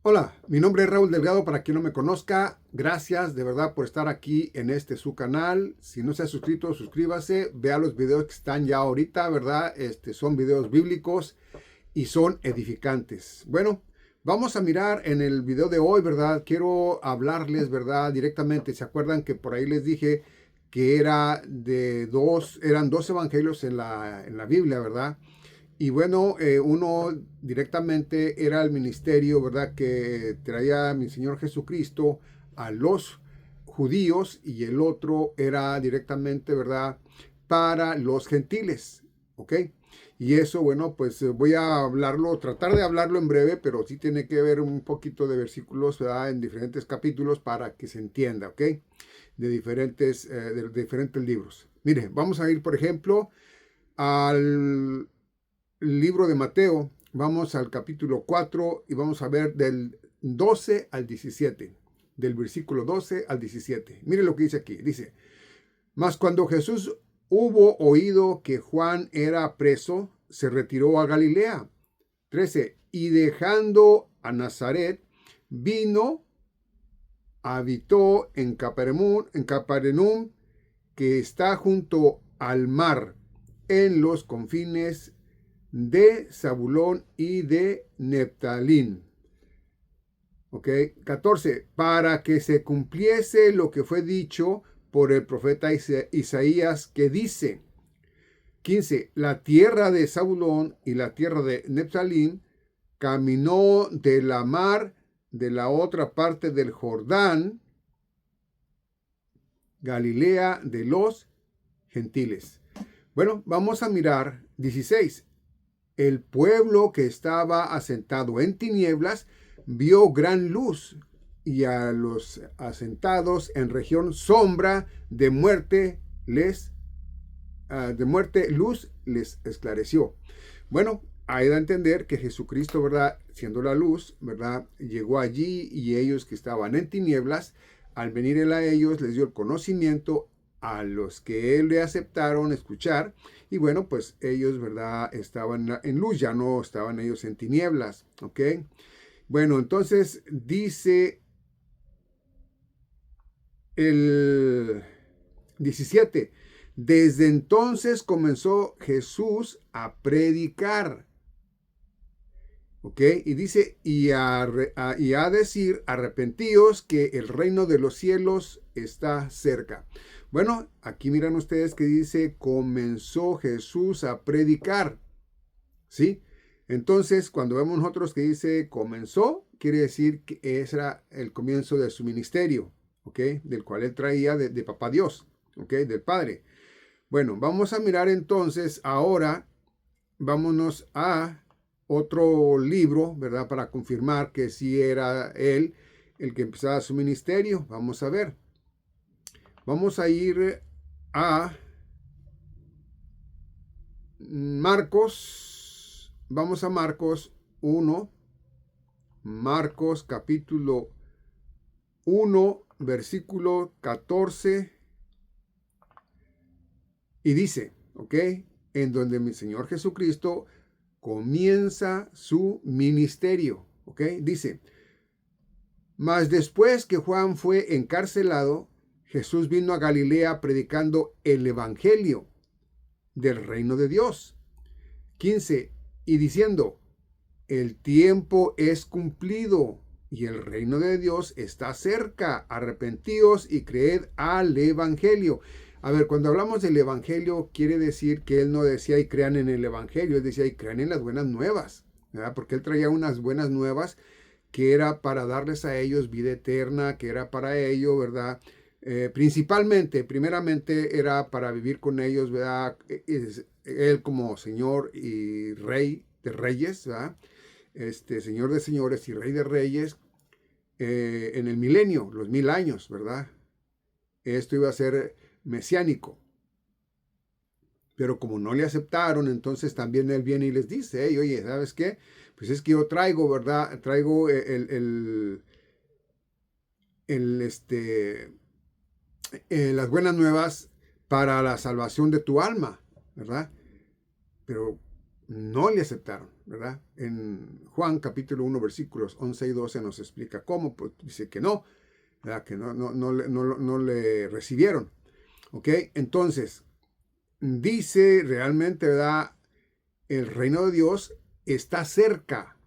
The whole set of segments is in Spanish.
Hola, mi nombre es Raúl Delgado, para quien no me conozca, gracias de verdad por estar aquí en su canal. Si no se ha suscrito, suscríbase, vea los videos que están ya ahorita, ¿verdad? Son videos bíblicos y son edificantes. Bueno, vamos a mirar en el video de hoy, ¿verdad? Quiero hablarles, ¿verdad? Directamente. ¿Se acuerdan que por ahí les dije que eran dos evangelios en la Biblia, ¿verdad? Y bueno, uno directamente era el ministerio, ¿verdad?, que traía mi Señor Jesucristo a los judíos, y el otro era directamente, ¿verdad?, para los gentiles, ¿ok? Y eso, bueno, pues voy a hablarlo, tratar de hablarlo en breve, pero sí tiene que ver un poquito de versículos, ¿verdad?, en diferentes capítulos para que se entienda, ¿ok? De diferentes libros. Mire, vamos a ir, por ejemplo, al libro de Mateo. Vamos al capítulo 4 y vamos a ver del 12 al 17. Del versículo 12 al 17. Mire lo que dice aquí. Dice: Mas cuando Jesús hubo oído que Juan era preso, se retiró a Galilea. 13. Y dejando a Nazaret, vino, habitó en Capernaum, que está junto al mar, en los confines de Zabulón y de Neftalín. ¿Ok? 14. Para que se cumpliese lo que fue dicho por el profeta Isaías, que dice: 15. La tierra de Zabulón y la tierra de Neftalín caminó de la mar de la otra parte del Jordán, Galilea de los gentiles. Bueno, vamos a mirar 16. El pueblo que estaba asentado en tinieblas vio gran luz, y a los asentados en región sombra de muerte luz les esclareció. Bueno, hay de entender que Jesucristo, ¿verdad?, siendo la luz, ¿verdad?, llegó allí, y ellos que estaban en tinieblas, al venir él a ellos, les dio el conocimiento a los que él le aceptaron escuchar. Y bueno, pues ellos, ¿verdad?, estaban en luz, ya no estaban ellos en tinieblas, ¿ok? Bueno, entonces dice el 17: Desde entonces comenzó Jesús a predicar. ¿Ok? Y dice, y a decir: arrepentíos, que el reino de los cielos está cerca. Bueno, aquí miran ustedes que dice: comenzó Jesús a predicar. ¿Sí? Entonces, cuando vemos nosotros que dice comenzó, quiere decir que ese era el comienzo de su ministerio, ¿ok? Del cual él traía de papá Dios, ¿ok? Del Padre. Bueno, vamos a mirar entonces ahora. Vámonos a otro libro, ¿verdad?, para confirmar que sí era él el que empezaba su ministerio. Vamos a ver. Vamos a ir a Marcos. Vamos a Marcos 1. Marcos capítulo 1, versículo 14. Y dice, ¿ok?, en donde mi Señor Jesucristo comienza su ministerio. ¿Ok? Dice: Mas después que Juan fue encarcelado, Jesús vino a Galilea predicando el evangelio del reino de Dios. 15. Y diciendo: el tiempo es cumplido y el reino de Dios está cerca. Arrepentíos y creed al evangelio. A ver, cuando hablamos del evangelio, quiere decir que él no decía y crean en el evangelio, él decía y crean en las buenas nuevas, ¿verdad? Porque él traía unas buenas nuevas que era para darles a ellos vida eterna, que era para ello, ¿verdad? Primeramente era para vivir con ellos, ¿verdad? Él como Señor y Rey de Reyes, ¿verdad? Señor de señores y Rey de reyes, en el milenio, los 1000 años, ¿verdad? Esto iba a ser mesiánico. Pero como no le aceptaron, entonces también él viene y les dice: hey, oye, ¿sabes qué? Pues es que yo traigo, ¿verdad? Traigo el, las buenas nuevas para la salvación de tu alma, ¿verdad? Pero no le aceptaron, ¿verdad? En Juan capítulo 1 versículos 11 y 12 nos explica cómo, pues dice que no, ¿verdad? Que no le recibieron, ¿ok? Entonces, dice realmente, ¿verdad? El reino de Dios está cerca,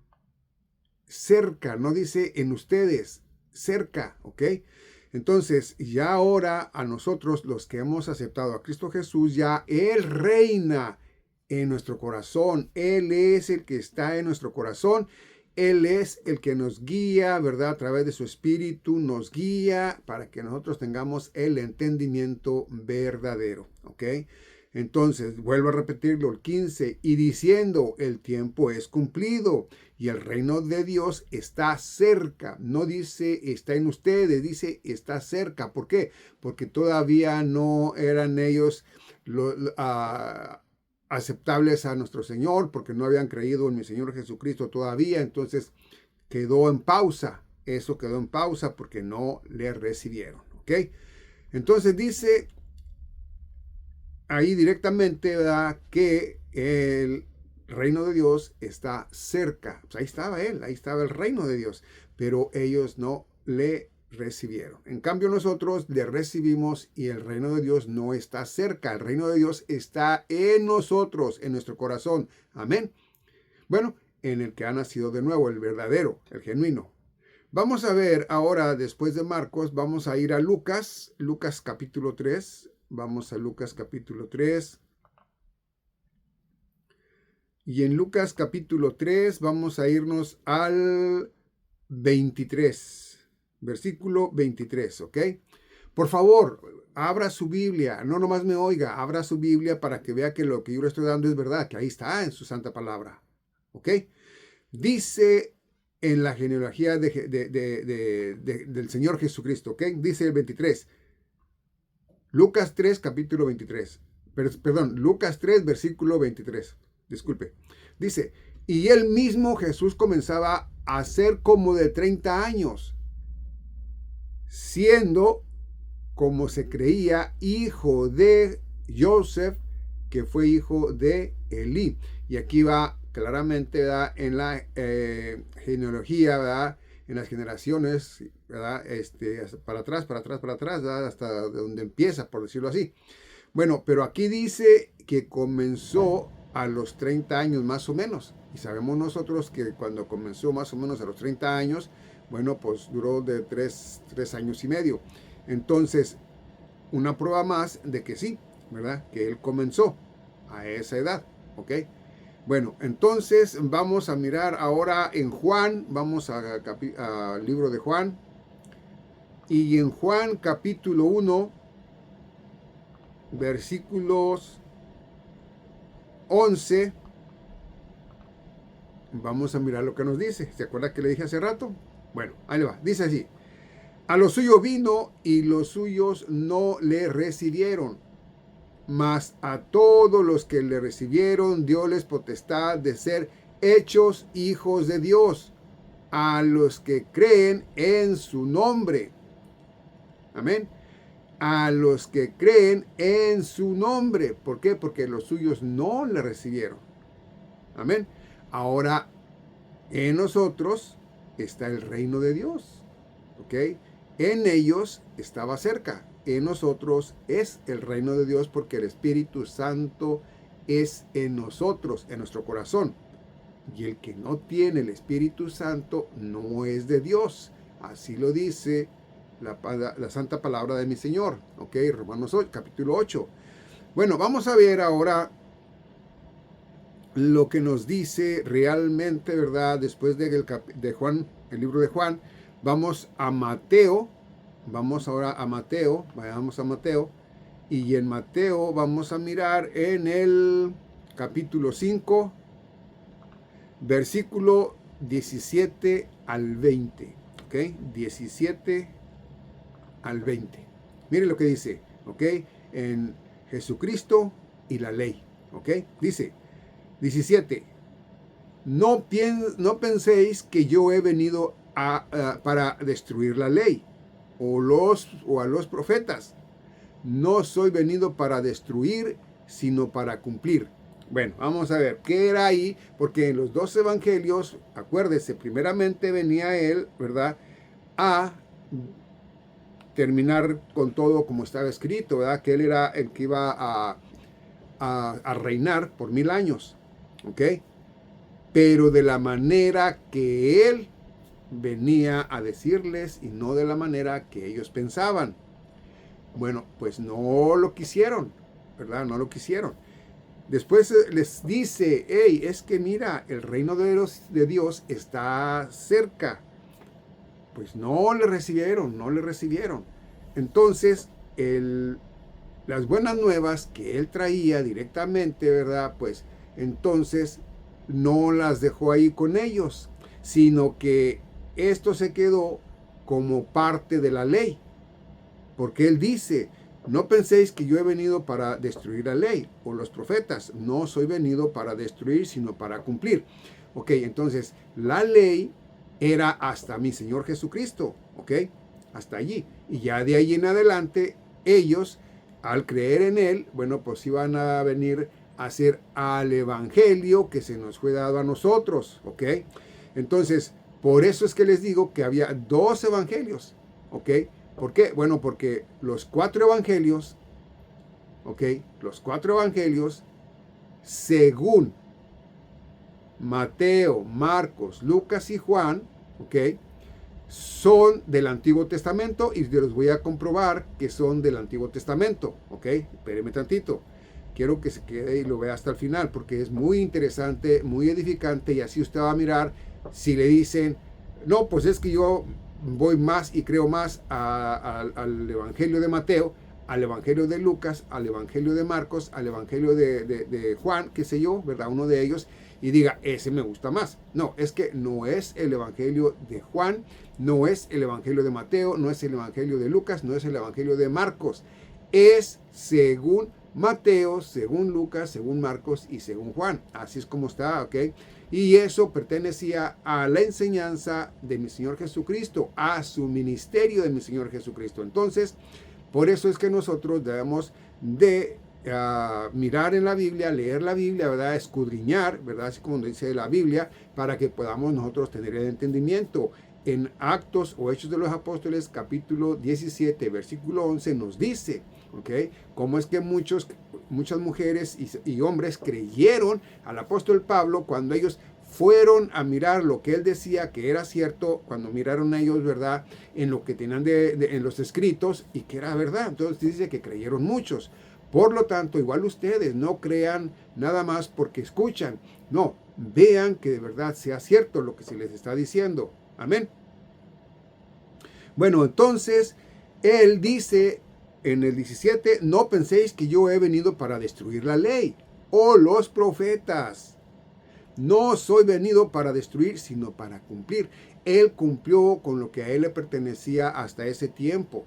cerca, no dice en ustedes, cerca, ¿ok? Entonces, ya ahora a nosotros, los que hemos aceptado a Cristo Jesús, ya Él reina en nuestro corazón. Él es el que está en nuestro corazón. Él es el que nos guía, ¿verdad? A través de su espíritu nos guía para que nosotros tengamos el entendimiento verdadero, ¿ok? Entonces, vuelvo a repetirlo, el 15, y diciendo, el tiempo es cumplido y el reino de Dios está cerca. No dice está en ustedes, dice está cerca. ¿Por qué? Porque todavía no eran ellos aceptables a nuestro Señor, porque no habían creído en mi Señor Jesucristo todavía. Entonces quedó en pausa. Eso quedó en pausa porque no le recibieron. ¿Ok? Entonces dice ahí directamente, ¿verdad?, que el reino de Dios está cerca. Pues ahí estaba Él, ahí estaba el reino de Dios, pero ellos no le recibieron. En cambio nosotros le recibimos y el reino de Dios no está cerca. El reino de Dios está en nosotros, en nuestro corazón. Amén. Bueno, en el que ha nacido de nuevo, el verdadero, el genuino. Vamos a ver ahora, después de Marcos, vamos a ir a Lucas, Lucas capítulo 3. Vamos a Lucas capítulo 3. Y en Lucas capítulo 3 vamos a irnos al 23, versículo 23, ¿ok? Por favor, abra su Biblia, no nomás me oiga, abra su Biblia para que vea que lo que yo le estoy dando es verdad, que ahí está en su santa palabra, ¿ok? Dice en la genealogía del Señor Jesucristo, ¿ok? Dice el 23. Lucas 3, capítulo 23. Perdón, Lucas 3, versículo 23. Disculpe. Dice, y él mismo Jesús comenzaba a ser como de 30 años, siendo, como se creía, hijo de Joseph, que fue hijo de Elí. Y aquí va claramente, ¿verdad?, en la genealogía, ¿verdad?, en las generaciones, ¿verdad?, para atrás, ¿verdad?, hasta donde empieza, por decirlo así. Bueno, pero aquí dice que comenzó a los 30 años más o menos. Y sabemos nosotros que cuando comenzó más o menos a los 30 años, bueno, pues duró de 3 años y medio. Entonces, una prueba más de que sí, ¿verdad?, que él comenzó a esa edad, ¿ok? Bueno, entonces vamos a mirar ahora en Juan, vamos al libro de Juan, y en Juan capítulo 1, versículos 11, vamos a mirar lo que nos dice. ¿Se acuerda que le dije hace rato? Bueno, ahí le va, dice así, a los suyos vino y los suyos no le recibieron. Mas a todos los que le recibieron, dióles potestad de ser hechos hijos de Dios, a los que creen en su nombre. Amén. A los que creen en su nombre. ¿Por qué? Porque los suyos no le recibieron. Amén. Ahora, en nosotros está el reino de Dios. ¿Ok? En ellos estaba cerca. En nosotros es el reino de Dios porque el Espíritu Santo es en nosotros, en nuestro corazón. Y el que no tiene el Espíritu Santo no es de Dios. Así lo dice la santa palabra de mi Señor. Ok, Romanos 8, capítulo 8. Bueno, vamos a ver ahora lo que nos dice realmente, ¿verdad? Después de Juan, el libro de Juan, vamos a Mateo. Vamos ahora a Mateo, vayamos a Mateo, y en Mateo vamos a mirar en el capítulo 5, versículo 17 al 20, ¿ok? 17 al 20. Miren lo que dice, ¿ok? En Jesucristo y la ley, ¿ok? Dice, 17, no penséis que yo he venido para destruir la ley o a los profetas. No soy venido para destruir, sino para cumplir. Bueno, vamos a ver, ¿qué era ahí? Porque en los dos evangelios, acuérdese, primeramente venía él, ¿verdad? A terminar con todo como estaba escrito, ¿verdad? Que él era el que iba a reinar por 1000 años, ¿ok? Pero de la manera que él venía a decirles y no de la manera que ellos pensaban. Bueno, pues no lo quisieron, ¿verdad? No lo quisieron. Después les dice, hey, es que mira, el reino de Dios está cerca. Pues no le recibieron, no le recibieron. Entonces, las buenas nuevas que él traía directamente, ¿verdad? Pues entonces no las dejó ahí con ellos, sino que esto se quedó como parte de la ley. Porque él dice, no penséis que yo he venido para destruir la ley o los profetas. No soy venido para destruir, sino para cumplir. Ok, entonces la ley era hasta mi Señor Jesucristo. Ok, hasta allí. Y ya de ahí en adelante, ellos, al creer en él, bueno, pues iban a venir a hacer al evangelio que se nos fue dado a nosotros. Ok, entonces, por eso es que les digo que había dos evangelios. Ok, ¿por qué? Bueno, porque los 4 evangelios, ¿ok? Los 4 evangelios, según Mateo, Marcos, Lucas y Juan, ¿ok? Son del Antiguo Testamento y los voy a comprobar que son del Antiguo Testamento, ¿ok? Espéreme tantito. Quiero que se quede y lo vea hasta el final porque es muy interesante, muy edificante y así usted va a mirar si le dicen, no, pues es que yo voy más y creo más al Evangelio de Mateo, al Evangelio de Lucas, al Evangelio de Marcos, al Evangelio de Juan, qué sé yo, ¿verdad? Uno de ellos, y diga, ese me gusta más. No, es que no es el Evangelio de Juan, no es el Evangelio de Mateo, no es el Evangelio de Lucas, no es el Evangelio de Marcos. Es según Mateo, según Lucas, según Marcos y según Juan. Así es como está, ¿ok? Y eso pertenecía a la enseñanza de mi Señor Jesucristo, a su ministerio de mi Señor Jesucristo. Entonces, por eso es que nosotros debemos de mirar en la Biblia, leer la Biblia, ¿verdad? Escudriñar, ¿verdad? Así como dice la Biblia, para que podamos nosotros tener el entendimiento. En Actos o Hechos de los Apóstoles, capítulo 17, versículo 11, nos dice, ¿ok? Cómo es que muchas mujeres y hombres creyeron al apóstol Pablo cuando ellos fueron a mirar lo que él decía que era cierto, cuando miraron a ellos, ¿verdad? En lo que tenían en los escritos y que era verdad. Entonces dice que creyeron muchos. Por lo tanto, igual ustedes no crean nada más porque escuchan. No, vean que de verdad sea cierto lo que se les está diciendo. Amén. Bueno, entonces, él dice en el 17, no penséis que yo he venido para destruir la ley o los profetas. No soy venido para destruir, sino para cumplir. Él cumplió con lo que a él le pertenecía hasta ese tiempo.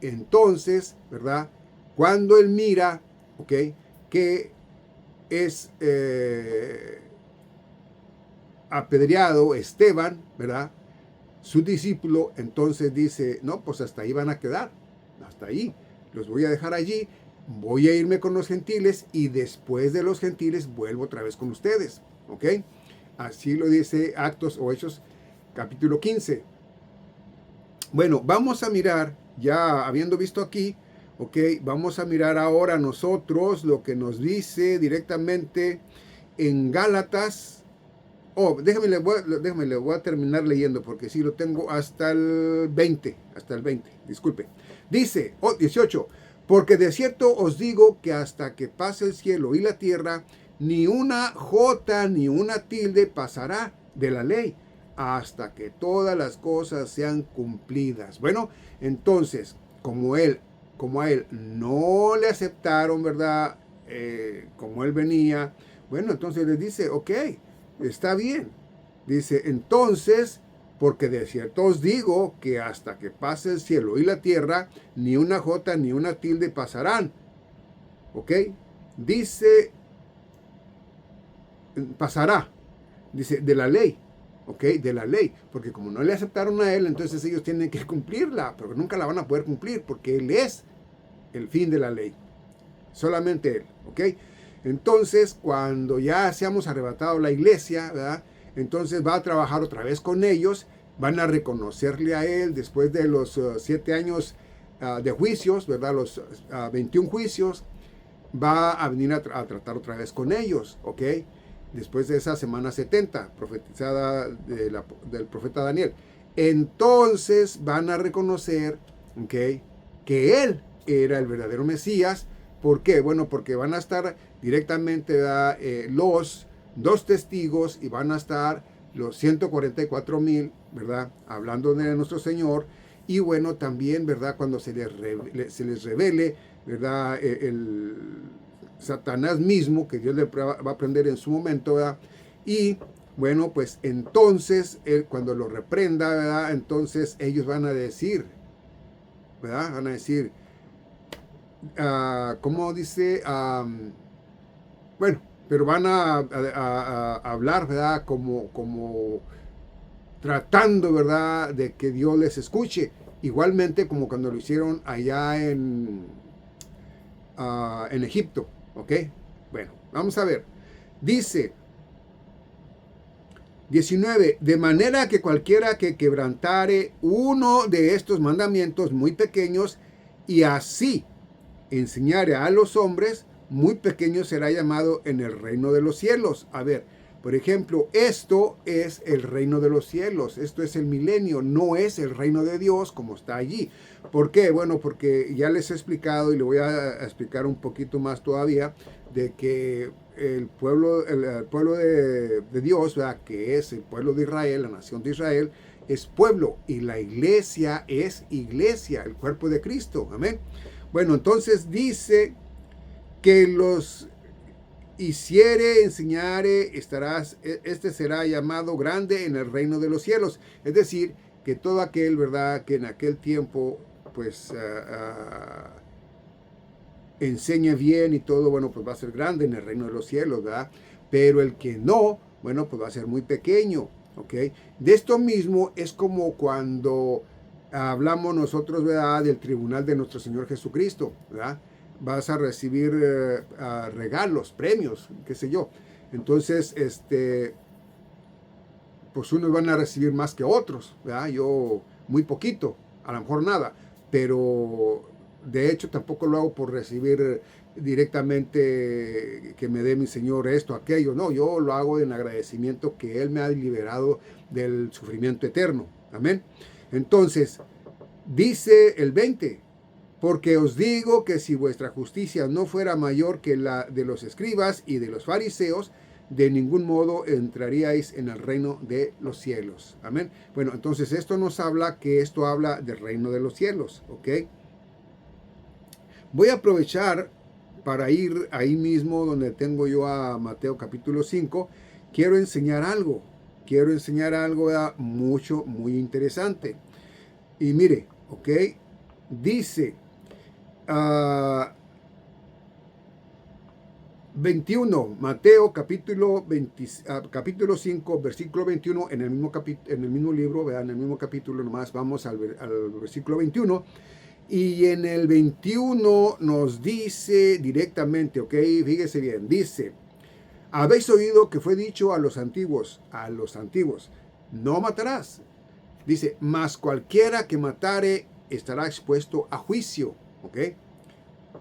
Entonces, ¿verdad? Cuando él mira, ¿ok? Que es apedreado Esteban, ¿verdad? Su discípulo, entonces dice, no, pues hasta ahí van a quedar, hasta ahí, los voy a dejar allí, voy a irme con los gentiles y después de los gentiles vuelvo otra vez con ustedes, ¿ok? Así lo dice Actos o Hechos, capítulo 15. Bueno, vamos a mirar, ya habiendo visto aquí, ¿ok? Vamos a mirar ahora nosotros lo que nos dice directamente en Gálatas. Oh, déjame, le voy a terminar leyendo porque sí lo tengo hasta el 20, disculpe. Dice, 18, porque de cierto os digo que hasta que pase el cielo y la tierra, ni una jota ni una tilde pasará de la ley, hasta que todas las cosas sean cumplidas. Bueno, entonces, como a él no le aceptaron, ¿verdad? Como él venía, bueno, entonces les dice, ok, está bien. Dice, entonces, porque de cierto os digo que hasta que pase el cielo y la tierra, ni una jota ni una tilde pasarán. ¿Ok? Dice, pasará. Dice, de la ley. ¿Ok? De la ley. Porque como no le aceptaron a él, entonces ellos tienen que cumplirla. Pero nunca la van a poder cumplir porque él es el fin de la ley. Solamente él. ¿Ok? Entonces, cuando ya seamos arrebatados la iglesia, ¿verdad? Entonces va a trabajar otra vez con ellos, van a reconocerle a él después de los 7 años de juicios, ¿verdad? Los 21 juicios, va a venir a tratar otra vez con ellos, ¿ok? Después de esa semana 70, profetizada del profeta Daniel. Entonces van a reconocer, ¿ok?, que él era el verdadero Mesías. ¿Por qué? Bueno, porque van a estar directamente los 2 testigos y van a estar los 144,000, ¿verdad? Hablando de nuestro Señor. Y bueno, también, ¿verdad? Cuando se les revele, ¿verdad? El Satanás mismo, que Dios le va a prender en su momento, ¿verdad? Y bueno, pues entonces, cuando lo reprenda, ¿verdad? Entonces ellos van a decir, ¿verdad? Van a decir, ¿cómo dice? Bueno, pero van a hablar, ¿verdad? Como tratando, ¿verdad?, de que Dios les escuche. Igualmente como cuando lo hicieron allá en Egipto, ¿ok? Bueno, vamos a ver. Dice 19, de manera que cualquiera que quebrantare uno de estos mandamientos muy pequeños y así enseñare a los hombres, muy pequeño será llamado en el reino de los cielos. A ver, por ejemplo, esto es el reino de los cielos, esto es el milenio, no es el reino de Dios como está allí. ¿Por qué? Bueno, porque ya les he explicado y le voy a explicar un poquito más todavía de que el pueblo de Dios, ¿verdad?, que es el pueblo de Israel, la nación de Israel, es pueblo y la iglesia es iglesia, el cuerpo de Cristo. Amén. Bueno, entonces dice que los hiciere, enseñare, este será llamado grande en el reino de los cielos. Es decir, que todo aquel, ¿verdad?, que en aquel tiempo, pues, enseñe bien y todo, bueno, pues va a ser grande en el reino de los cielos, ¿verdad? Pero el que no, bueno, pues va a ser muy pequeño, ¿ok? De esto mismo es como cuando hablamos nosotros, ¿verdad?, del tribunal de nuestro Señor Jesucristo, ¿verdad? Vas a recibir regalos, premios, qué sé yo. Entonces, pues unos van a recibir más que otros, ¿verdad? Yo muy poquito, a lo mejor nada, pero de hecho tampoco lo hago por recibir directamente que me dé mi Señor esto, aquello, no, yo lo hago en agradecimiento que Él me ha liberado del sufrimiento eterno, amén. Entonces, dice el 20, porque os digo que si vuestra justicia no fuera mayor que la de los escribas y de los fariseos, de ningún modo entraríais en el reino de los cielos. Amén. Bueno, entonces esto nos habla que esto habla del reino de los cielos, ¿ok? Voy a aprovechar para ir ahí mismo donde tengo yo a Mateo capítulo 5. Quiero enseñar algo muy interesante. Y mire, ¿ok? Dice 21, Mateo capítulo 5, versículo 21, en el mismo libro, vean, en el mismo capítulo, nomás vamos al versículo 21, y en el 21 nos dice directamente, ok, fíjese bien, dice, habéis oído que fue dicho a los antiguos, no matarás. Dice, mas cualquiera que matare estará expuesto a juicio, ok.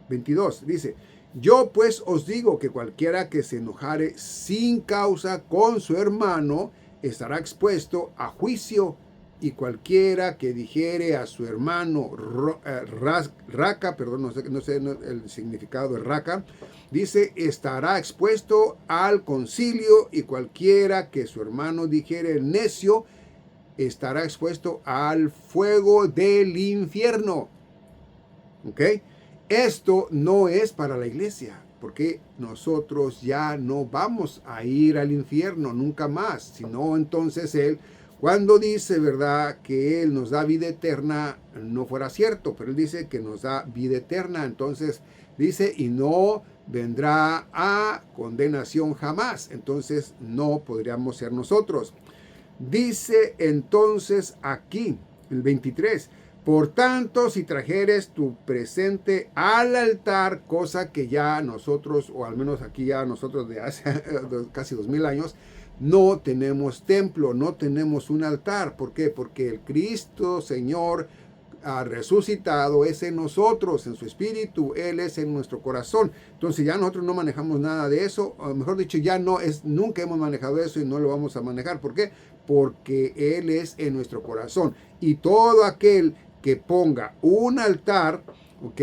22, dice, yo pues os digo que cualquiera que se enojare sin causa con su hermano estará expuesto a juicio, y cualquiera que dijere a su hermano raca, perdón, no sé el significado de raca, dice, estará expuesto al concilio, y cualquiera que su hermano dijere necio estará expuesto al fuego del infierno. ¿Ok? Esto no es para la iglesia, porque nosotros ya no vamos a ir al infierno nunca más, sino entonces Él, cuando dice, ¿verdad?, que Él nos da vida eterna, no fuera cierto, pero Él dice que nos da vida eterna, entonces dice, y no vendrá a condenación jamás, entonces no podríamos ser nosotros. Dice entonces aquí, el 23, Por tanto, si trajeres tu presente al altar, cosa que ya nosotros, o al menos aquí ya nosotros de hace casi 2000 años, no tenemos templo, no tenemos un altar. ¿Por qué? Porque el Cristo Señor ha resucitado, es en nosotros, en su espíritu, Él es en nuestro corazón. Entonces ya nosotros no manejamos nada de eso, o mejor dicho, nunca hemos manejado eso y no lo vamos a manejar. ¿Por qué? Porque Él es en nuestro corazón. Y todo aquel que ponga un altar, ¿ok?,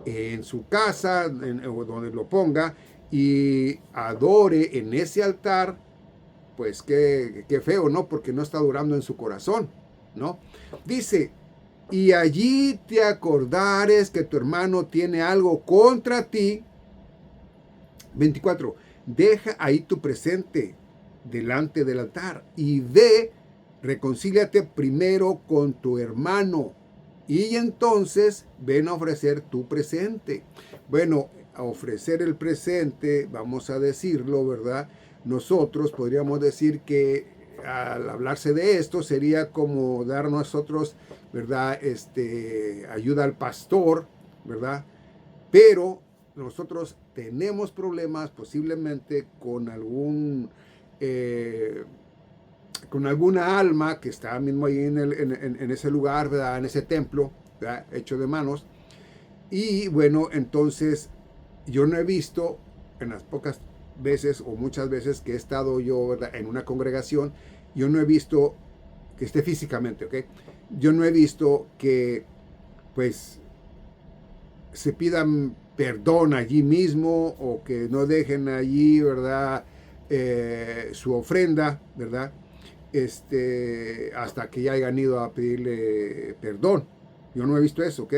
en su casa, o donde lo ponga, y adore en ese altar, pues qué feo, ¿no? Porque no está adorando en su corazón, ¿no? Dice, y allí te acordares que tu hermano tiene algo contra ti. 24. Deja ahí tu presente delante del altar y reconcíliate primero con tu hermano y entonces ven a ofrecer tu presente. Bueno, a ofrecer el presente, vamos a decirlo, ¿verdad? Nosotros podríamos decir que al hablarse de esto sería como dar nosotros, ¿verdad?, ayuda al pastor, ¿verdad? Pero nosotros tenemos problemas posiblemente con alguna alma que está mismo ahí en ese lugar, ¿verdad?, en ese templo, ¿verdad?, hecho de manos. Y bueno, entonces yo no he visto, en las pocas veces o muchas veces que he estado yo, ¿verdad?, en una congregación, yo no he visto que esté físicamente, ¿ok? Yo no he visto que pues se pidan perdón allí mismo o que no dejen allí, ¿verdad?, su ofrenda, ¿verdad?, hasta que ya hayan ido a pedirle perdón. Yo no he visto eso, ¿ok?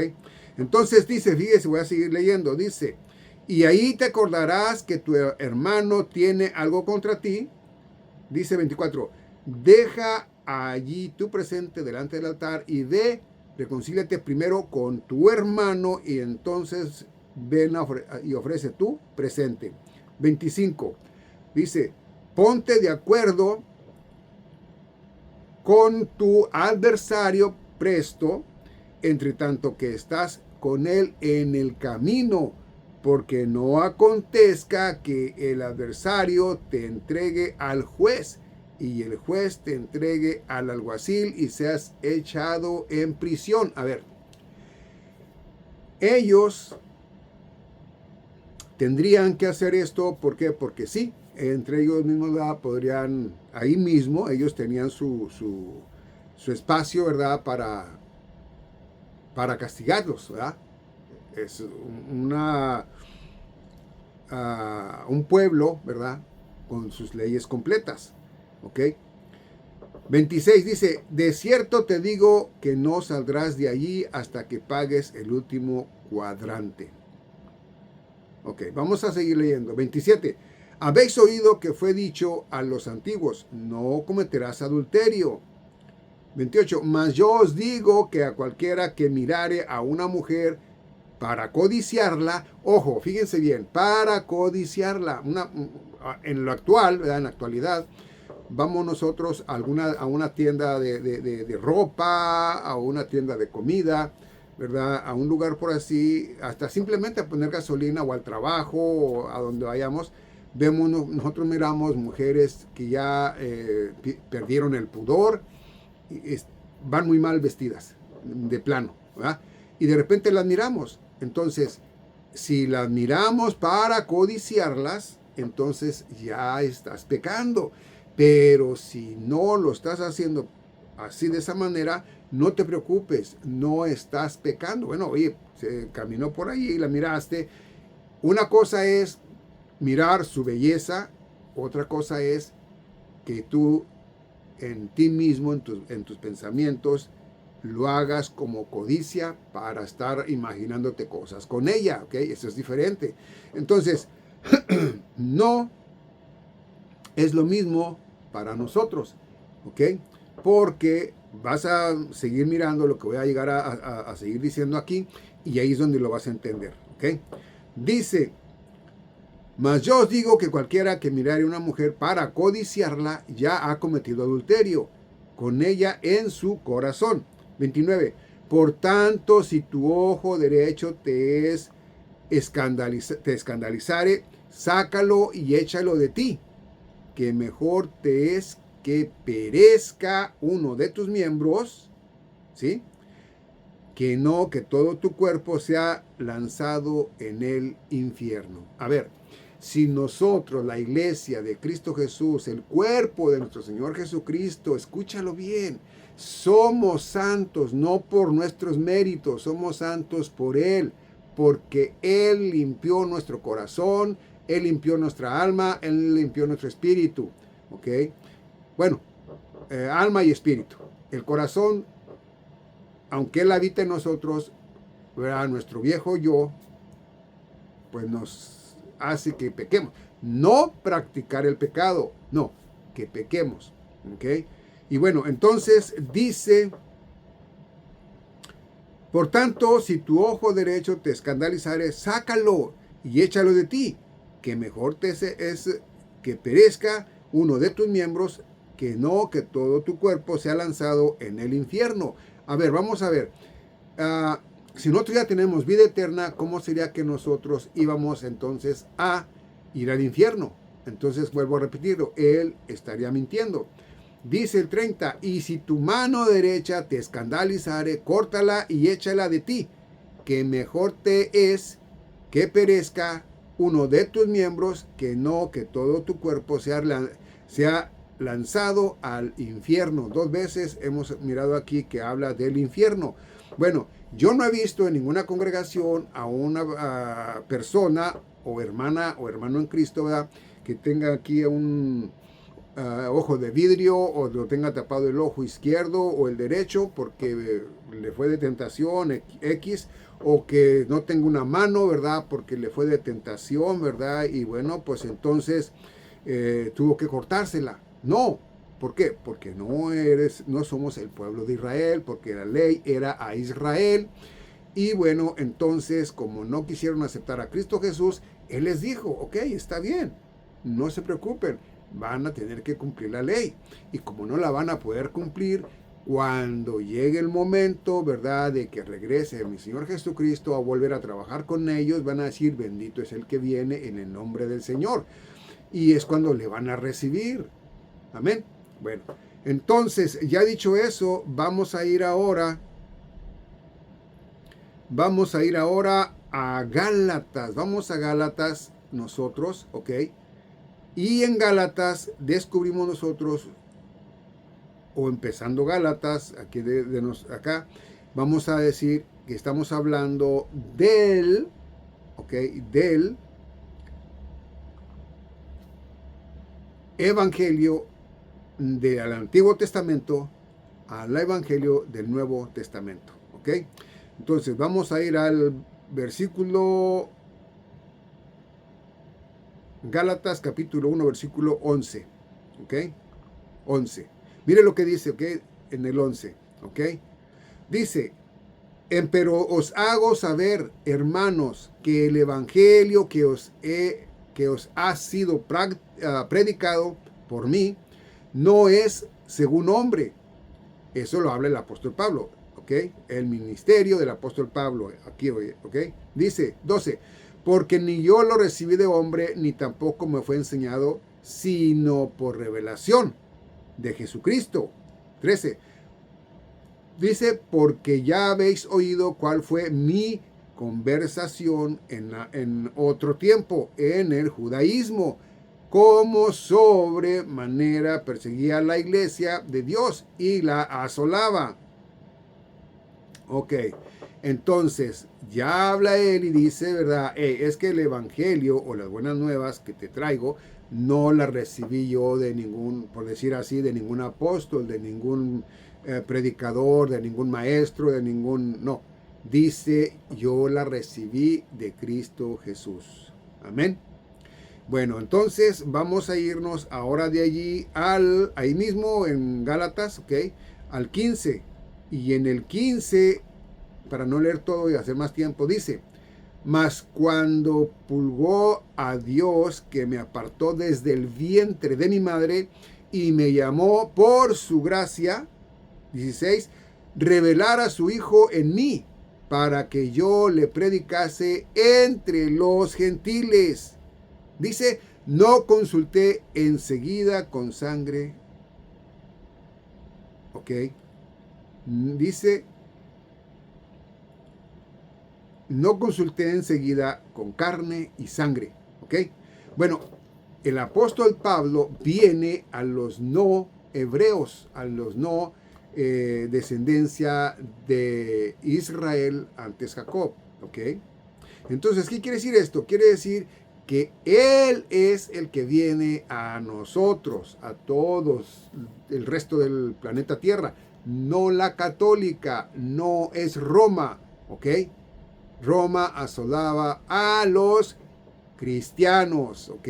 Entonces dice, fíjese, voy a seguir leyendo, dice, y ahí te acordarás que tu hermano tiene algo contra ti. Dice 24, deja allí tu presente delante del altar y reconcíliate primero con tu hermano y entonces ven y ofrece tu presente. 25, dice, ponte de acuerdo con tu adversario presto, entre tanto que estás con él en el camino, porque no acontezca que el adversario te entregue al juez y el juez te entregue al alguacil y seas echado en prisión. A ver, ellos tendrían que hacer esto, ¿por qué? Porque sí, entre ellos mismos, ¿verdad?, podrían, ahí mismo, ellos tenían su espacio, ¿verdad?, para castigarlos, ¿verdad? Es un pueblo, ¿verdad?, con sus leyes completas, ¿ok? 26 dice, de cierto te digo que no saldrás de allí hasta que pagues el último cuadrante. Ok, vamos a seguir leyendo. 27, habéis oído que fue dicho a los antiguos, no cometerás adulterio. 28, mas yo os digo que a cualquiera que mirare a una mujer para codiciarla, ojo, fíjense bien, para codiciarla, en lo actual, ¿verdad?, en la actualidad, vamos nosotros a una tienda de ropa, a una tienda de comida, ¿verdad?, a un lugar por así, hasta simplemente a poner gasolina o al trabajo o a donde vayamos, nosotros miramos mujeres que ya perdieron el pudor, van muy mal vestidas, de plano, ¿verdad?, y de repente las miramos. Entonces, si las miramos para codiciarlas, entonces ya estás pecando. Pero si no lo estás haciendo así de esa manera, no te preocupes, no estás pecando. Bueno, oye, se caminó por ahí y la miraste. Una cosa es mirar su belleza, otra cosa es que tú en ti mismo, en tus pensamientos, lo hagas como codicia para estar imaginándote cosas con ella, ¿ok? Eso es diferente. Entonces, no es lo mismo para nosotros, ¿ok? Porque vas a seguir mirando lo que voy a llegar a seguir diciendo aquí y ahí es donde lo vas a entender, ¿ok? Dice, mas yo os digo que cualquiera que mirare a una mujer para codiciarla ya ha cometido adulterio con ella en su corazón. 29. Por tanto, si tu ojo derecho te escandalizare, sácalo y échalo de ti, que mejor te es que perezca uno de tus miembros, ¿sí? Que no que todo tu cuerpo sea lanzado en el infierno. A ver, si nosotros, la iglesia de Cristo Jesús, el cuerpo de nuestro Señor Jesucristo, escúchalo bien, somos santos no por nuestros méritos, somos santos por Él, porque Él limpió nuestro corazón, Él limpió nuestra alma, Él limpió nuestro espíritu, ¿ok? Bueno, alma y espíritu. El corazón, aunque Él habita en nosotros, ¿verdad? Nuestro viejo yo, pues nos hace que pequemos. No practicar el pecado, no, que pequemos. ¿Ok? Y bueno, entonces dice, por tanto, si tu ojo derecho te escandalizare, sácalo y échalo de ti, que mejor te es que perezca uno de tus miembros, que no que todo tu cuerpo sea lanzado en el infierno. A ver, vamos a ver. Si nosotros ya tenemos vida eterna, ¿cómo sería que nosotros íbamos entonces a ir al infierno? Entonces vuelvo a repetirlo, él estaría mintiendo. Dice el 30, y si tu mano derecha te escandalizare, córtala y échala de ti, que mejor te es que perezca uno de tus miembros, que no que todo tu cuerpo sea lanzado al infierno. 2 veces hemos mirado aquí que habla del infierno. Bueno, yo no he visto en ninguna congregación a una persona o hermana o hermano en Cristo, ¿verdad?, que tenga aquí un ojo de vidrio o lo tenga tapado el ojo izquierdo o el derecho porque le fue de tentación X, o que no tenga una mano, ¿verdad?, porque le fue de tentación, ¿verdad? Y bueno, pues entonces tuvo que cortársela. No, ¿por qué? Porque no somos el pueblo de Israel, porque la ley era a Israel. Y bueno, entonces, como no quisieron aceptar a Cristo Jesús, Él les dijo, ok, está bien, no se preocupen, van a tener que cumplir la ley. Y como no la van a poder cumplir, cuando llegue el momento, ¿verdad?, de que regrese mi Señor Jesucristo a volver a trabajar con ellos, van a decir, bendito es el que viene en el nombre del Señor. Y es cuando le van a recibir. Amén. Bueno, entonces, ya dicho eso, vamos a ir ahora a Gálatas. Vamos a Gálatas nosotros, ¿ok? Y en Gálatas descubrimos nosotros, o empezando Gálatas, aquí acá, vamos a decir que estamos hablando del, ¿ok?, del Evangelio del Antiguo Testamento al Evangelio del Nuevo Testamento, ¿ok? Entonces vamos a ir al versículo Gálatas capítulo 1 versículo 11, ¿ok? 11. Mire lo que dice, ¿ok?, en el 11, ¿ok? Dice, pero os hago saber, hermanos, que el Evangelio que os ha sido predicado por mí no es según hombre. Eso lo habla el apóstol Pablo, ¿ok? El ministerio del apóstol Pablo, aquí, ¿ok? Dice, 12, porque ni yo lo recibí de hombre, ni tampoco me fue enseñado, sino por revelación de Jesucristo. 13, dice, porque ya habéis oído cuál fue mi conversación en otro tiempo, en el judaísmo, cómo sobremanera perseguía la iglesia de Dios y la asolaba. Ok, entonces ya habla él y dice, ¿verdad? Es que el evangelio o las buenas nuevas que te traigo no las recibí yo de ningún, por decir así, de ningún apóstol, de ningún predicador, de ningún maestro, de ningún, no. Dice, yo la recibí de Cristo Jesús. Amén. Bueno, entonces vamos a irnos ahora de allí ahí mismo en Gálatas, ¿ok?, al 15. Y en el 15, para no leer todo y hacer más tiempo, dice, mas cuando pulgó a Dios que me apartó desde el vientre de mi madre y me llamó por su gracia, 16, revelar a su Hijo en mí, para que yo le predicase entre los gentiles. Dice, no consulté enseguida con sangre. ¿Ok? Dice, no consulté enseguida con carne y sangre. ¿Ok? Bueno, el apóstol Pablo viene a los no hebreos, a los no descendencia de Israel antes Jacob. ¿Ok? Entonces, ¿qué quiere decir esto? Quiere decir que Él es el que viene a nosotros, a todos, el resto del planeta Tierra. No la católica, no es Roma, ¿ok? Roma asolaba a los cristianos, ¿ok?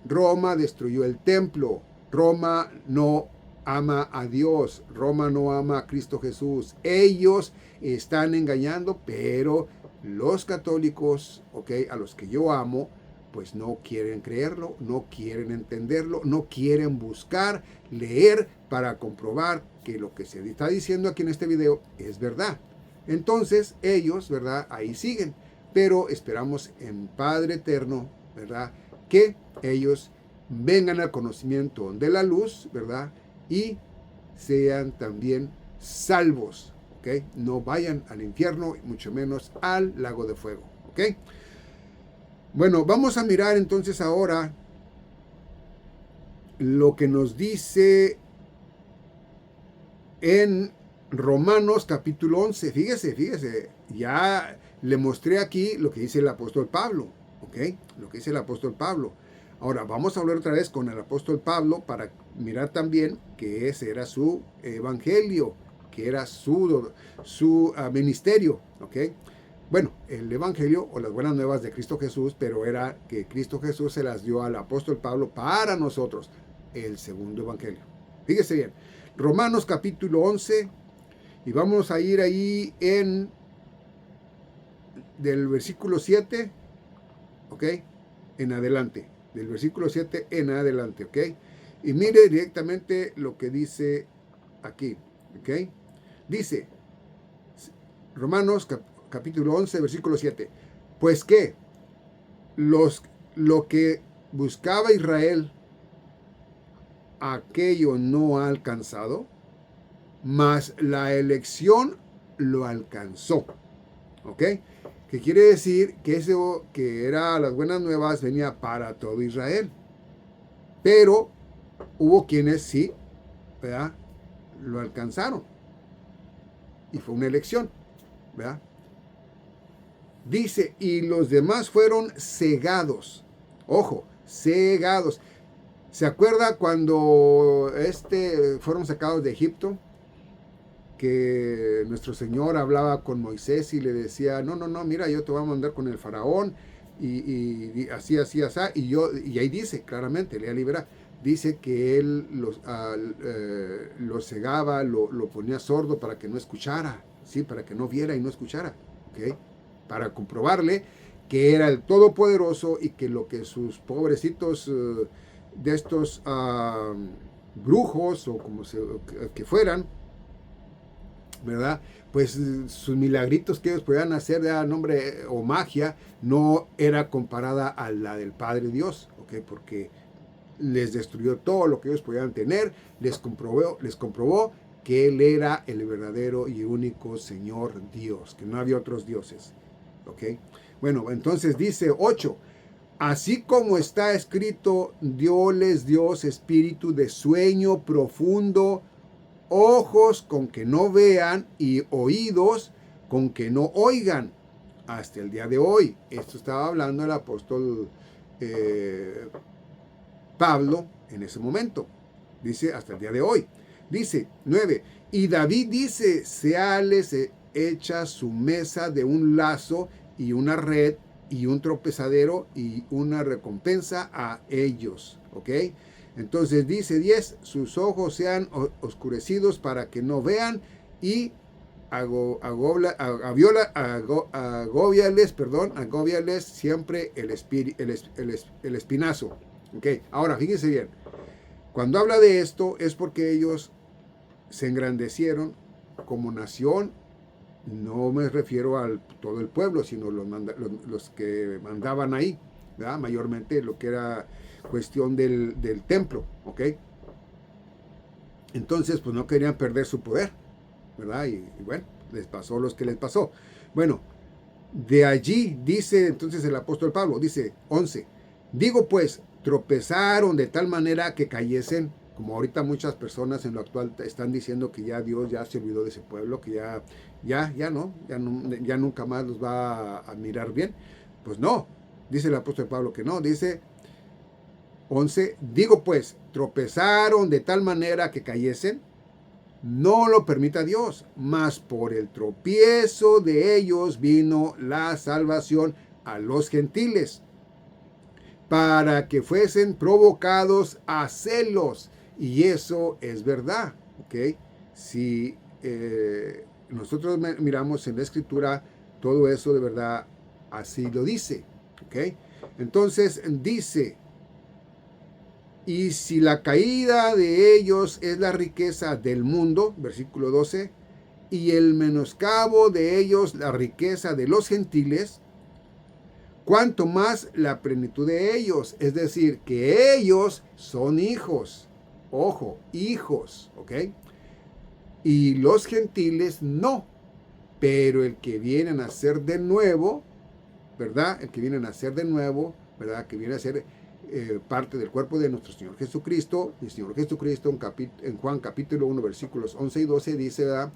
Roma destruyó el templo. Roma no ama a Dios. Roma no ama a Cristo Jesús. Ellos están engañando, pero los católicos, ¿ok? A los que yo amo, pues no quieren creerlo, no quieren entenderlo, no quieren buscar, leer para comprobar que lo que se está diciendo aquí en este video es verdad. Entonces ellos, ¿verdad? Ahí siguen. Pero esperamos en Padre Eterno, ¿verdad? Que ellos vengan al conocimiento de la luz, ¿verdad? Y sean también salvos, ¿ok? No vayan al infierno, mucho menos al lago de fuego, ¿ok? Bueno, vamos a mirar entonces ahora lo que nos dice en Romanos capítulo 11. Fíjese, ya le mostré aquí lo que dice el apóstol Pablo, ¿ok? Lo que dice el apóstol Pablo. Ahora, vamos a hablar otra vez con el apóstol Pablo para mirar también que ese era su evangelio, que era su ministerio, ¿ok? Bueno, el evangelio o las buenas nuevas de Cristo Jesús, pero era que Cristo Jesús se las dio al apóstol Pablo para nosotros, el segundo evangelio. Fíjese bien, Romanos capítulo 11, y vamos a ir ahí en del versículo 7, ¿ok? En adelante, del versículo 7 en adelante, ¿ok? Y mire directamente lo que dice aquí, ¿ok? Dice, Romanos capítulo 11, versículo 7, pues que lo que buscaba Israel, aquello no ha alcanzado, mas la elección lo alcanzó, ¿ok? Que quiere decir que eso que era las buenas nuevas venía para todo Israel, pero hubo quienes sí, ¿verdad? Lo alcanzaron y fue una elección, ¿verdad? Dice, y los demás fueron cegados, ojo, cegados. ¿Se acuerda cuando fueron sacados de Egipto? Que nuestro Señor hablaba con Moisés y le decía, no, mira, yo te voy a mandar con el faraón y así, y ahí dice claramente, lea libera, dice que él lo cegaba, lo ponía sordo para que no escuchara, ¿sí? Para que no viera y no escuchara, ¿ok? Para comprobarle que era el Todopoderoso y que lo que sus pobrecitos de estos brujos o como que fueran, ¿verdad? Pues sus milagritos que ellos podían hacer de nombre o magia no era comparada a la del Padre Dios, ¿ok? Porque les destruyó todo lo que ellos podían tener, les comprobó que Él era el verdadero y único Señor Dios, que no había otros dioses, ¿ok? Bueno, entonces dice 8, así como está escrito, Dios dio espíritu de sueño profundo, ojos con que no vean y oídos con que no oigan, hasta el día de hoy. Esto estaba hablando el apóstol Pablo en ese momento. Dice hasta el día de hoy. Dice 9, y David dice, seales hecha su mesa de un lazo y una red y un tropezadero y una recompensa a ellos, ¿ok? Entonces dice 10, sus ojos sean oscurecidos para que no vean y agobiales siempre el espinazo. Okay. Ahora, fíjense bien, cuando habla de esto es porque ellos se engrandecieron como nación, no me refiero a todo el pueblo, sino los que mandaban ahí, ¿verdad? Mayormente lo que era cuestión del templo, ¿ok? Entonces, pues no querían perder su poder, ¿verdad? Y bueno, les pasó lo que les pasó. Bueno, de allí dice entonces el apóstol Pablo, dice 11, digo pues, tropezaron de tal manera que cayesen, como ahorita muchas personas en lo actual están diciendo que ya Dios ya se olvidó de ese pueblo, que ya nunca más los va a mirar bien. Pues no, dice el apóstol Pablo que no, dice 11, digo pues, tropezaron de tal manera que cayesen, no lo permita Dios, mas por el tropiezo de ellos vino la salvación a los gentiles, para que fuesen provocados a celos. Y eso es verdad, ¿ok? Si nosotros miramos en la Escritura, todo eso de verdad así lo dice, ¿ok? Entonces dice, y si la caída de ellos es la riqueza del mundo, versículo 12, y el menoscabo de ellos la riqueza de los gentiles, cuanto más la plenitud de ellos, es decir, que ellos son hijos, ojo, hijos, ¿ok? Y los gentiles no, pero el que viene a nacer de nuevo, ¿verdad? El que viene a nacer de nuevo, ¿verdad? Que viene a ser parte del cuerpo de nuestro Señor Jesucristo. El Señor Jesucristo en Juan capítulo 1 versículos 11 y 12 dice, ¿verdad?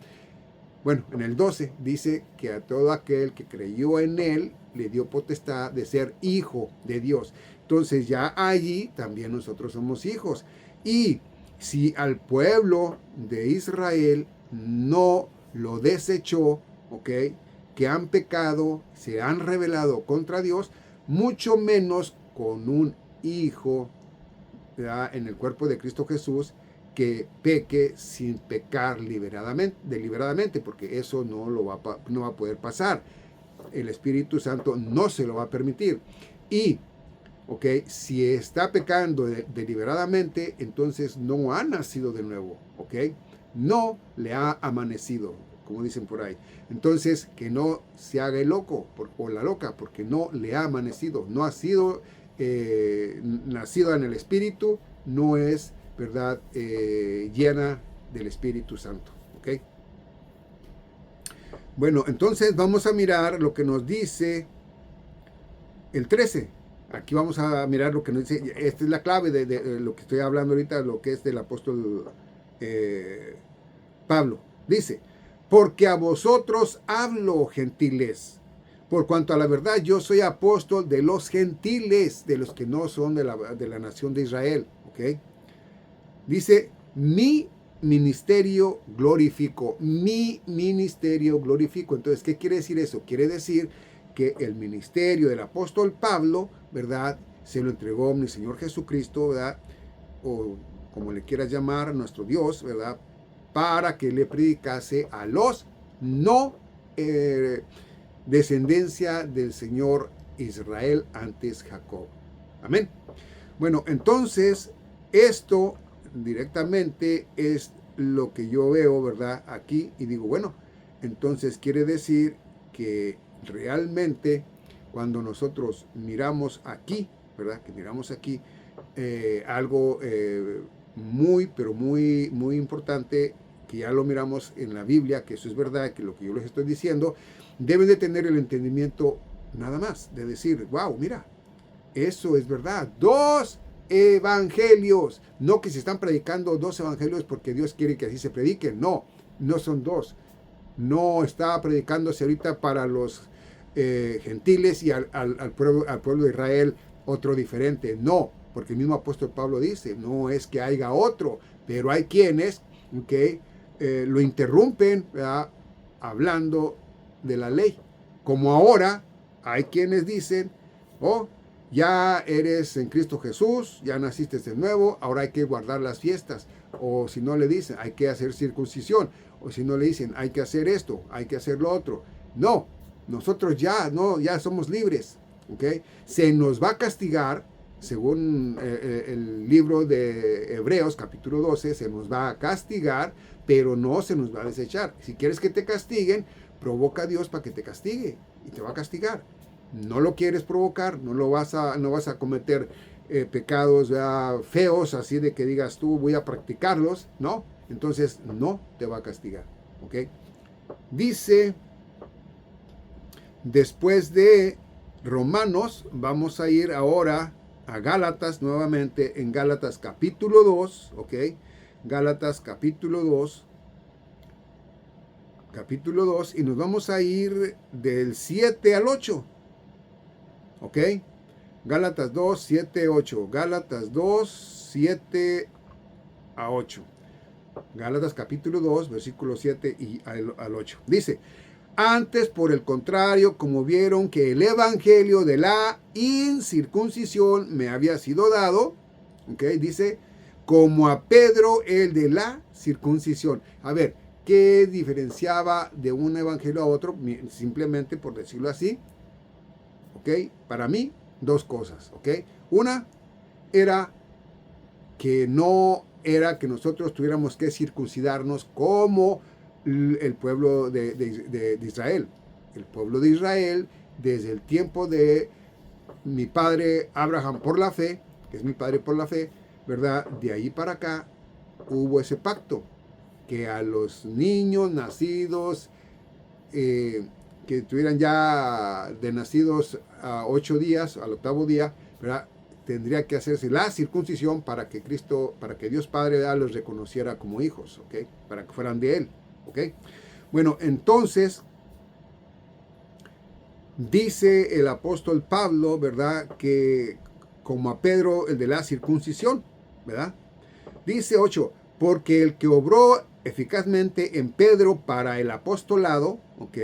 Bueno, en el 12 dice que a todo aquel que creyó en Él le dio potestad de ser hijo de Dios. Entonces ya allí también nosotros somos hijos. Y si al pueblo de Israel no lo desechó, ¿ok? Que han pecado, se han rebelado contra Dios, mucho menos con un hijo, ¿verdad? En el cuerpo de Cristo Jesús, que peque sin pecar deliberadamente, porque eso no va a poder pasar. El Espíritu Santo no se lo va a permitir. Y, ¿ok? Si está pecando deliberadamente, entonces no ha nacido de nuevo, ¿ok? No le ha amanecido, como dicen por ahí. Entonces, que no se haga el loco o la loca, porque no le ha amanecido, no ha sido nacido en el Espíritu, no es, ¿verdad?, llena del Espíritu Santo, ¿ok? Bueno, entonces vamos a mirar lo que nos dice el 13. Aquí vamos a mirar lo que nos dice, esta es la clave de lo que estoy hablando ahorita, lo que es del apóstol Pablo. Dice, porque a vosotros hablo, gentiles, por cuanto a la verdad yo soy apóstol de los gentiles, de los que no son de la nación de Israel, ¿ok? Dice, mi ministerio glorifico, mi ministerio glorifico. Entonces, ¿qué quiere decir eso? Quiere decir que el ministerio del apóstol Pablo, ¿verdad?, se lo entregó mi Señor Jesucristo, ¿verdad?, o como le quieras llamar, nuestro Dios, ¿verdad?, para que le predicase a los no descendencia del Señor Israel, antes Jacob. Amén. Bueno, entonces, esto directamente es lo que yo veo, ¿verdad?, aquí, y digo, bueno, entonces quiere decir que realmente cuando nosotros miramos aquí, ¿verdad?, que miramos aquí algo muy, pero muy, muy importante, que ya lo miramos en la Biblia, que eso es verdad, que lo que yo les estoy diciendo, deben de tener el entendimiento nada más, de decir, wow, mira, eso es verdad, dos evangelios, no que se están predicando dos evangelios porque Dios quiere que así se prediquen, no, no son dos, no está predicándose ahorita para los gentiles y al pueblo de Israel otro diferente, no, porque el mismo apóstol Pablo dice, no es que haya otro, pero hay quienes que lo interrumpen, ¿verdad?, hablando de la ley, como ahora hay quienes dicen, oh, ya eres en Cristo Jesús, ya naciste de nuevo, ahora hay que guardar las fiestas. O si no le dicen, hay que hacer circuncisión. O si no le dicen, hay que hacer esto, hay que hacer lo otro. No, nosotros ya somos libres. ¿Okay? Se nos va a castigar según el libro de Hebreos, capítulo 12, se nos va a castigar, pero no se nos va a desechar. Si quieres que te castiguen, provoca a Dios para que te castigue y te va a castigar. No lo quieres provocar, no vas a cometer pecados feos, así de que digas tú voy a practicarlos, ¿no? Entonces no te va a castigar, ¿ok? Dice, después de Romanos, vamos a ir ahora a Gálatas nuevamente, en Gálatas capítulo 2, ¿ok? Gálatas capítulo 2, y nos vamos a ir del 7 al 8, ¿ok? Gálatas 2, 7, 8, Gálatas 2, 7 a 8. Gálatas capítulo 2, versículo 7 y al 8. Dice, antes, por el contrario, como vieron que el evangelio de la incircuncisión me había sido dado, ¿ok? Dice, como a Pedro el de la circuncisión. A ver, ¿qué diferenciaba de un evangelio a otro? Simplemente por decirlo así, ¿ok? Para mí, dos cosas, ¿ok? Una era que no era que nosotros tuviéramos que circuncidarnos como el pueblo de Israel. El pueblo de Israel, desde el tiempo de mi padre Abraham por la fe, que es mi padre por la fe, ¿verdad? De ahí para acá hubo ese pacto, que a los niños nacidos, que tuvieran ya de nacidos a 8 días, al 8º día, ¿verdad? Tendría que hacerse la circuncisión para que Dios Padre los reconociera como hijos, ¿ok? Para que fueran de Él, ¿ok? Bueno, entonces, dice el apóstol Pablo, ¿verdad? Que como a Pedro, el de la circuncisión, ¿verdad? Dice 8, porque el que obró eficazmente en Pedro para el apostolado, ¿ok?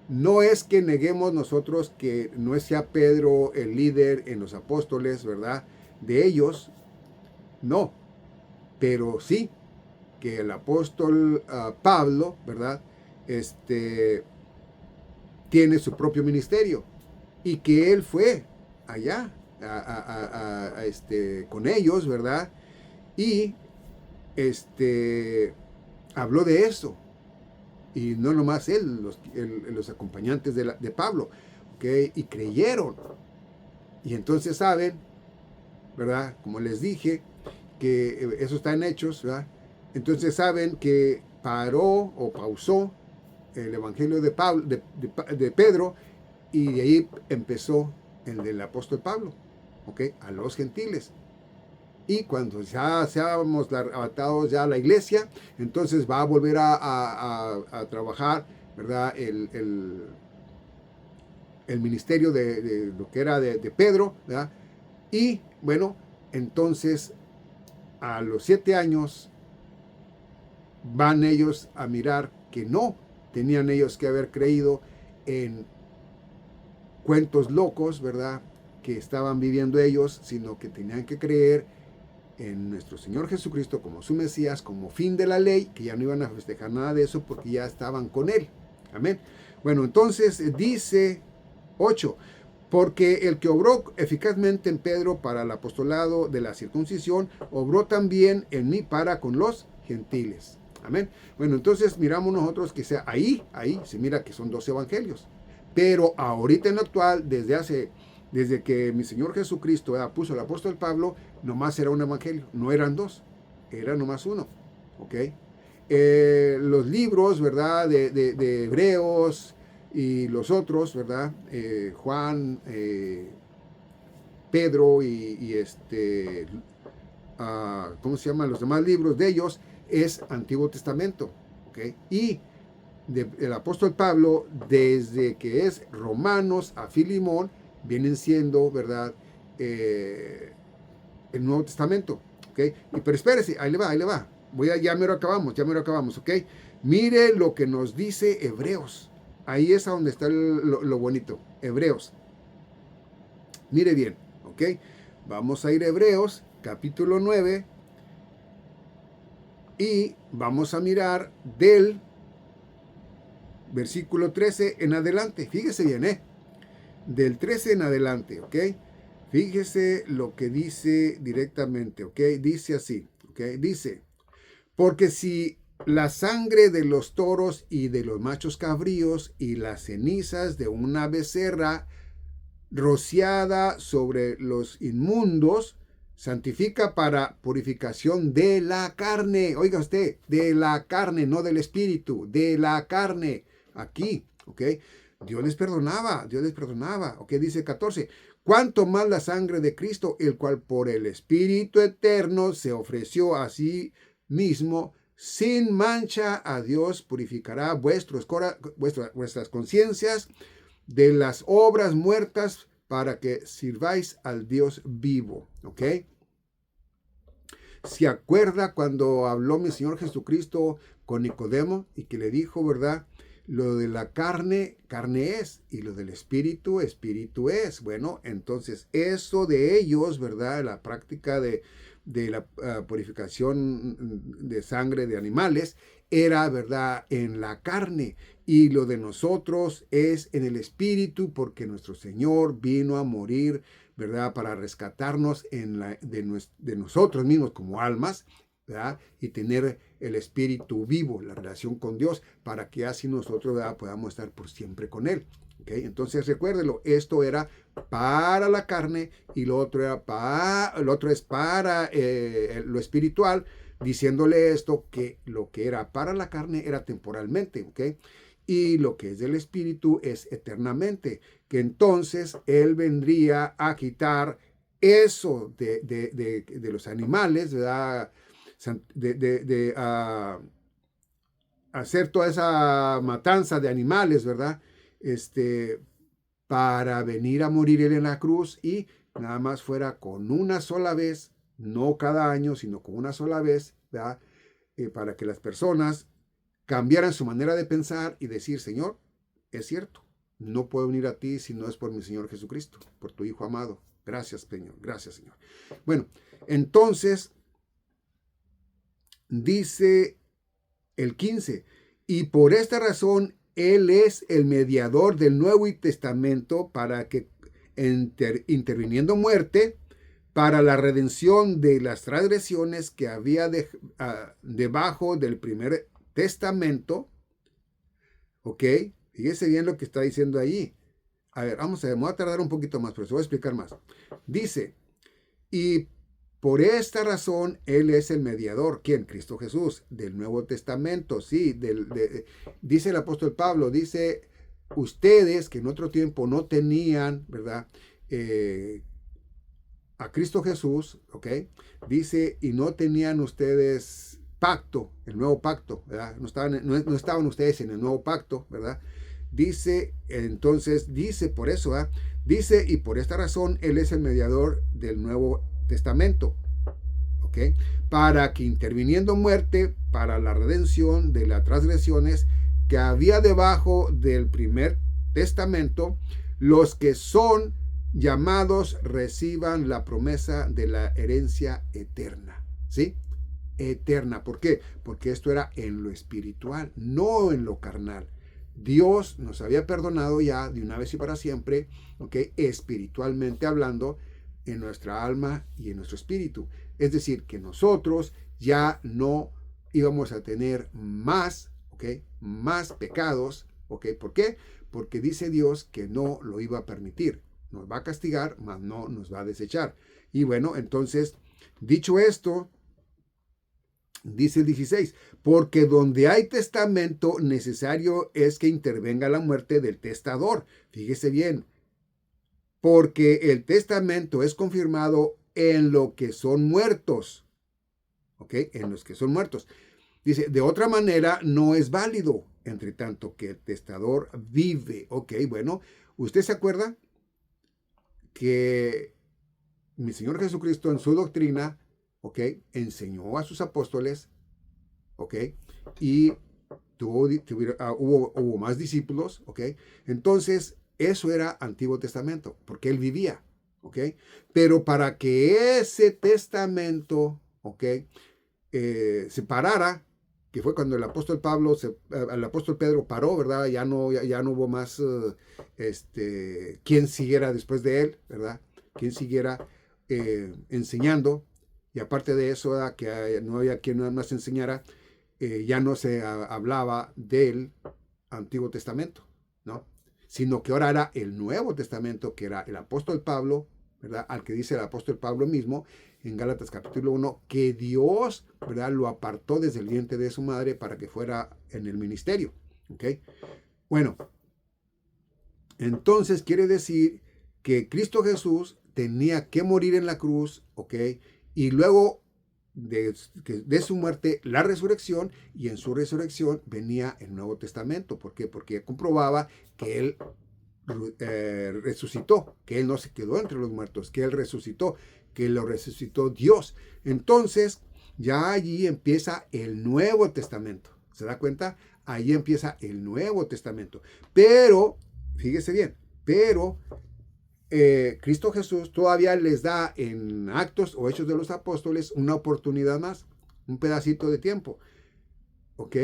No es que neguemos nosotros que no sea Pedro el líder en los apóstoles, ¿verdad? De ellos, no. Pero sí que el apóstol Pablo, ¿verdad? Tiene su propio ministerio y que él fue allá con ellos, ¿verdad? Y habló de eso. Y no nomás él, los acompañantes de Pablo, ¿okay? Y creyeron. Y entonces saben, ¿verdad? Como les dije, que eso está en Hechos, ¿verdad? Entonces saben que pausó el evangelio de Pedro, y de ahí empezó el del apóstol Pablo, ¿ok? A los gentiles. Y cuando ya seamos adaptados ya a la iglesia, entonces va a volver a trabajar, ¿verdad? El ministerio de lo que era de Pedro, ¿verdad? Y bueno, entonces a los 7 años van ellos a mirar que no tenían ellos que haber creído en cuentos locos, ¿verdad? Que estaban viviendo ellos, sino que tenían que creer en nuestro Señor Jesucristo como su Mesías, como fin de la ley, que ya no iban a festejar nada de eso porque ya estaban con Él. Amén. Bueno, entonces dice 8, porque el que obró eficazmente en Pedro para el apostolado de la circuncisión, obró también en mí para con los gentiles. Amén. Bueno, entonces miramos nosotros que sea ahí se mira que son 2 evangelios. Pero ahorita en lo actual, desde que mi Señor Jesucristo puso el apóstol Pablo, nomás era un evangelio, no eran 2, era nomás uno, ¿ok? Los libros, ¿verdad? De Hebreos y los otros, ¿verdad? Juan, Pedro ¿cómo se llaman? Los demás libros de ellos es Antiguo Testamento, ¿ok? Y el apóstol Pablo, desde que es Romanos a Filimón, vienen siendo, ¿verdad? El Nuevo Testamento, ¿ok? Pero espérese, ahí le va. Ya me lo acabamos, ¿ok? Mire lo que nos dice Hebreos. Ahí es a donde está lo bonito, Hebreos. Mire bien, ¿ok? Vamos a ir a Hebreos, capítulo 9, y vamos a mirar del versículo 13 en adelante. Fíjese bien, del 13 en adelante, ¿ok? Fíjese lo que dice directamente, ¿ok? Dice así, ¿ok? Dice, porque si la sangre de los toros y de los machos cabríos y las cenizas de una becerra rociada sobre los inmundos santifica para purificación de la carne. Oiga usted, de la carne, no del espíritu, de la carne. Aquí, ¿ok? Dios les perdonaba, ¿ok? Dice 14. Cuanto más la sangre de Cristo, el cual por el Espíritu eterno se ofreció a sí mismo sin mancha a Dios, purificará vuestras conciencias de las obras muertas para que sirváis al Dios vivo. ¿Ok? ¿Se acuerda cuando habló mi Señor Jesucristo con Nicodemo y que le dijo, verdad? Lo de la carne, carne es, y lo del espíritu, espíritu es. Bueno, entonces eso de ellos, ¿verdad? La práctica de la purificación de sangre de animales era, ¿verdad? En la carne. Y lo de nosotros es en el espíritu, porque nuestro Señor vino a morir, ¿verdad? Para rescatarnos de nosotros mismos como almas, ¿verdad? Y tener el espíritu vivo, la relación con Dios, para que así nosotros, ¿verdad? Podamos estar por siempre con Él. ¿Okay? Entonces recuérdelo, esto era para la carne y lo otro es para lo espiritual, diciéndole esto, que lo que era para la carne era temporalmente, ¿ok? Y lo que es del espíritu es eternamente, que entonces Él vendría a quitar eso de los animales, ¿verdad? Hacer toda esa matanza de animales, ¿verdad? Para venir a morir Él en la cruz y nada más fuera con una sola vez, no cada año, sino con una sola vez, ¿verdad? Para que las personas cambiaran su manera de pensar y decir, Señor, es cierto, no puedo venir a ti si no es por mi Señor Jesucristo, por tu Hijo amado. Gracias, Señor. Gracias, Señor. Bueno, entonces dice el 15, y por esta razón Él es el mediador del Nuevo Testamento para que interviniendo muerte, para la redención de las transgresiones que había debajo del primer testamento. ¿Ok? Fíjese bien lo que está diciendo ahí. A ver, vamos a ver, me voy a tardar un poquito más, pero se voy a explicar más. Dice, y por esta razón Él es el mediador. ¿Quién? Cristo Jesús, del Nuevo Testamento. Sí, dice el apóstol Pablo, dice, ustedes que en otro tiempo no tenían, ¿verdad? A Cristo Jesús, ¿ok? Dice, y no tenían ustedes pacto, el nuevo pacto, ¿verdad? No estaban ustedes en el nuevo pacto, ¿verdad? Dice, entonces, dice por eso, ¿verdad? Dice, y por esta razón, Él es el mediador del Nuevo Testamento, ¿ok? Para que interviniendo muerte, para la redención de las transgresiones que había debajo del primer testamento, los que son llamados reciban la promesa de la herencia eterna, ¿sí? Eterna. ¿Por qué? Porque esto era en lo espiritual, no en lo carnal. Dios nos había perdonado ya de una vez y para siempre, ¿ok? Espiritualmente hablando, en nuestra alma y en nuestro espíritu. Es decir, que nosotros ya no íbamos a tener más, ¿ok? Más pecados, ¿ok? ¿Por qué? Porque dice Dios que no lo iba a permitir. Nos va a castigar, mas no nos va a desechar. Y bueno, entonces, dicho esto, dice el 16, porque donde hay testamento, necesario es que intervenga la muerte del testador. Fíjese bien, porque el testamento es confirmado en lo que son muertos. ¿Ok? En los que son muertos. Dice, de otra manera no es válido, entre tanto que el testador vive. Ok, bueno, ¿usted se acuerda que mi Señor Jesucristo en su doctrina, ¿ok? Enseñó a sus apóstoles, ¿ok? Y hubo más discípulos, ¿ok? Entonces, eso era Antiguo Testamento, porque Él vivía, ¿ok? Pero para que ese testamento, ¿ok? Se parara, que fue cuando el apóstol el apóstol Pedro paró, ¿verdad? Ya no hubo más quien siguiera después de él, ¿verdad? quien siguiera enseñando. Y aparte de eso, que no había quien más enseñara, ya no se hablaba del Antiguo Testamento, ¿no? Sino que ahora era el Nuevo Testamento, que era el apóstol Pablo, ¿verdad? Al que dice el apóstol Pablo mismo en Gálatas capítulo 1, que Dios, ¿verdad?, lo apartó desde el vientre de su madre para que fuera en el ministerio, ¿ok? Bueno, entonces quiere decir que Cristo Jesús tenía que morir en la cruz, ¿ok? Y luego de su muerte, la resurrección, y en su resurrección venía el Nuevo Testamento. ¿Por qué? Porque comprobaba que Él resucitó, que Él no se quedó entre los muertos, que Él resucitó, que lo resucitó Dios. Entonces, ya allí empieza el Nuevo Testamento. ¿Se da cuenta? Ahí empieza el Nuevo Testamento. Pero, fíjese bien, pero Cristo Jesús todavía les da en Actos o Hechos de los Apóstoles una oportunidad más, un pedacito de tiempo, ¿ok?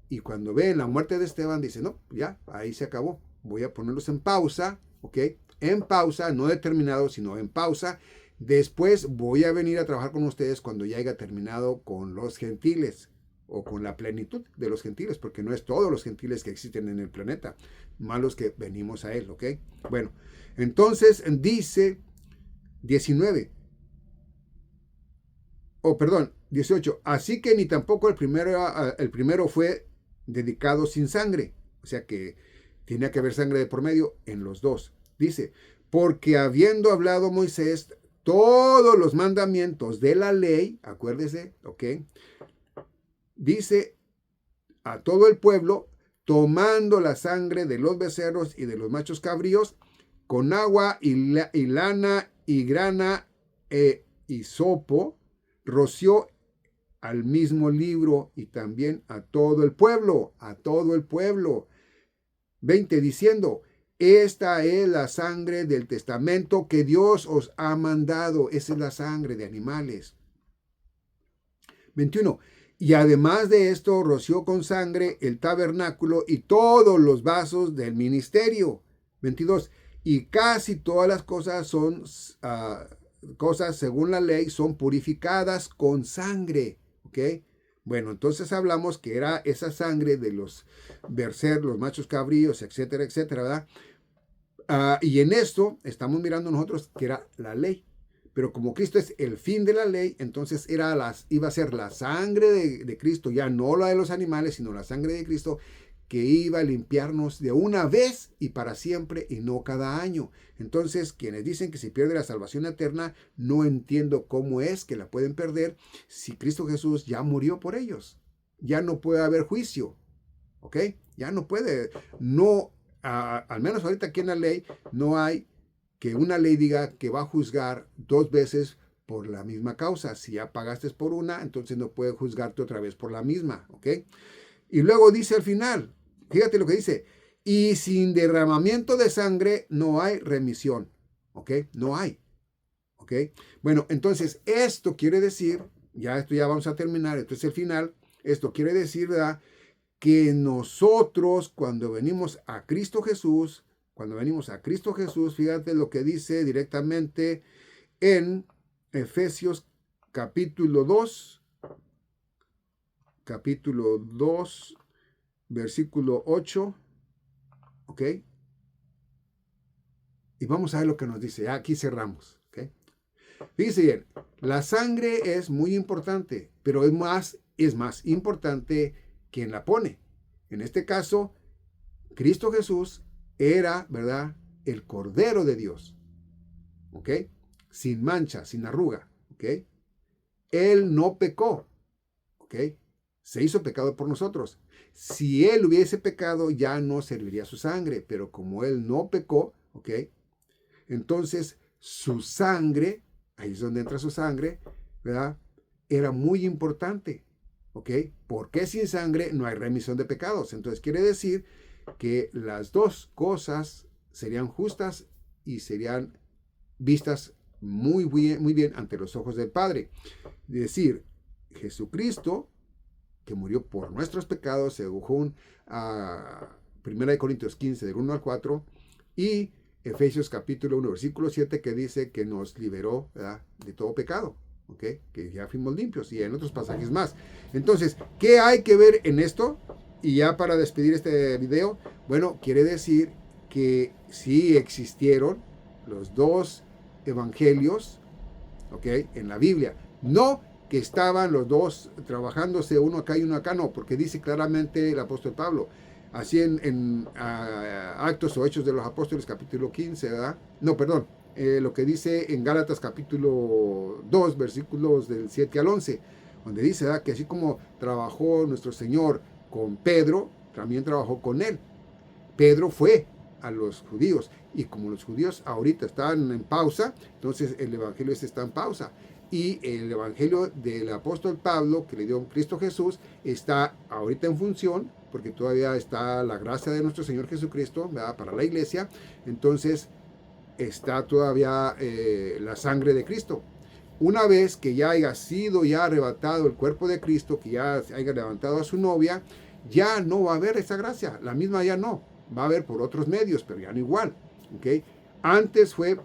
Y cuando ven la muerte de Esteban, dice, no, ya, ahí se acabó, voy a ponerlos en pausa, ¿ok? En pausa, no determinado, sino en pausa. Después voy a venir a trabajar con ustedes cuando ya haya terminado con los gentiles o con la plenitud de los gentiles, porque no es todos los gentiles que existen en el planeta, más los que venimos a él, ¿ok? Bueno, entonces dice 19, perdón, 18, así que ni tampoco el primero fue dedicado sin sangre, o sea que tenía que haber sangre de por medio en los dos. Dice, porque habiendo hablado Moisés todos los mandamientos de la ley, acuérdese, ¿ok? Dice a todo el pueblo, tomando la sangre de los becerros y de los machos cabríos, con agua y lana y grana e hisopo, roció al mismo libro y también a todo el pueblo, 20, diciendo, esta es la sangre del testamento que Dios os ha mandado. Esa es la sangre de animales. 21. Y además de esto, roció con sangre el tabernáculo y todos los vasos del ministerio. 22. Y casi todas las cosas son cosas según la ley son purificadas con sangre. ¿Ok? Bueno, entonces hablamos que era esa sangre de los becerros, los machos cabríos, etcétera, etcétera, ¿verdad? Y en esto estamos mirando nosotros que era la ley. Pero como Cristo es el fin de la ley, entonces iba a ser la sangre de Cristo, ya no la de los animales, sino la sangre de Cristo, que iba a limpiarnos de una vez y para siempre y no cada año. Entonces, quienes dicen que se pierde la salvación eterna, no entiendo cómo es que la pueden perder si Cristo Jesús ya murió por ellos. Ya no puede haber juicio, ¿ok? Ya no puede, no, al menos ahorita aquí en la ley, no hay que una ley diga que va a juzgar dos veces por la misma causa. Si ya pagaste por una, entonces no puede juzgarte otra vez por la misma, ¿ok? Y luego dice al final, fíjate lo que dice, y sin derramamiento de sangre no hay remisión, ¿ok? No hay, ¿ok? Bueno, entonces esto quiere decir, esto ya vamos a terminar, esto es el final, esto quiere decir, ¿verdad?, que nosotros cuando venimos a Cristo Jesús, fíjate lo que dice directamente en Efesios capítulo 2, versículo 8, ¿ok? Y vamos a ver lo que nos dice. Aquí cerramos, ¿ok? Fíjense bien, la sangre es muy importante, pero es más importante quien la pone. En este caso, Cristo Jesús era, ¿verdad?, el Cordero de Dios, ¿ok? Sin mancha, sin arruga, ¿ok? Él no pecó, ¿ok? Se hizo pecado por nosotros. Si Él hubiese pecado, ya no serviría su sangre, pero como Él no pecó, ¿ok? Entonces, su sangre, ahí es donde entra su sangre, ¿verdad?, era muy importante, ¿ok? Porque sin sangre no hay remisión de pecados. Entonces, quiere decir que las dos cosas serían justas y serían vistas muy bien ante los ojos del Padre. Es decir, Jesucristo, que murió por nuestros pecados, según 1 Corintios 15, del 1 al 4, y Efesios capítulo 1, versículo 7, que dice que nos liberó, ¿verdad?, de todo pecado, ¿ok? Que ya fuimos limpios, y en otros pasajes más. Entonces, ¿qué hay que ver en esto? Y ya para despedir este video, bueno, quiere decir que sí existieron los dos evangelios, ¿ok?, en la Biblia. No que estaban los dos trabajándose, uno acá y uno acá, no, porque dice claramente el apóstol Pablo, así en Actos o Hechos de los Apóstoles capítulo 15, ¿verdad? No, perdón, lo que dice en Gálatas capítulo 2, versículos del 7 al 11, donde dice, ¿verdad?, que así como trabajó nuestro Señor con Pedro, también trabajó con él. Pedro fue a los judíos, y como los judíos ahorita están en pausa, entonces el evangelio está en pausa, y el evangelio del apóstol Pablo que le dio Cristo Jesús está ahorita en función, porque todavía está la gracia de nuestro Señor Jesucristo, ¿verdad?, para la iglesia. Entonces está todavía la sangre de Cristo. Una vez que ya haya sido ya arrebatado el cuerpo de Cristo, que ya haya levantado a su novia, ya no va a haber esa gracia, la misma ya no, va a haber por otros medios, pero ya no igual, ¿ok? Antes fue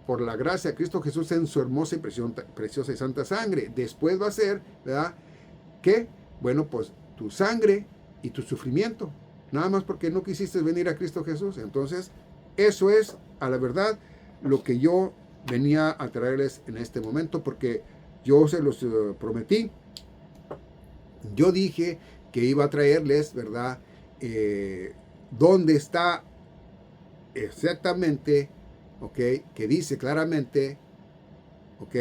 por la gracia de Cristo Jesús en su hermosa y preciosa y santa sangre. Después va a ser, ¿verdad?, ¿qué? Bueno, pues tu sangre y tu sufrimiento, nada más porque no quisiste venir a Cristo Jesús. Entonces, eso es, a la verdad, lo que yo venía a traerles en este momento, porque yo se los prometí. Yo dije que iba a traerles, ¿verdad?, dónde está exactamente, ¿ok?, que dice claramente, ¿ok?,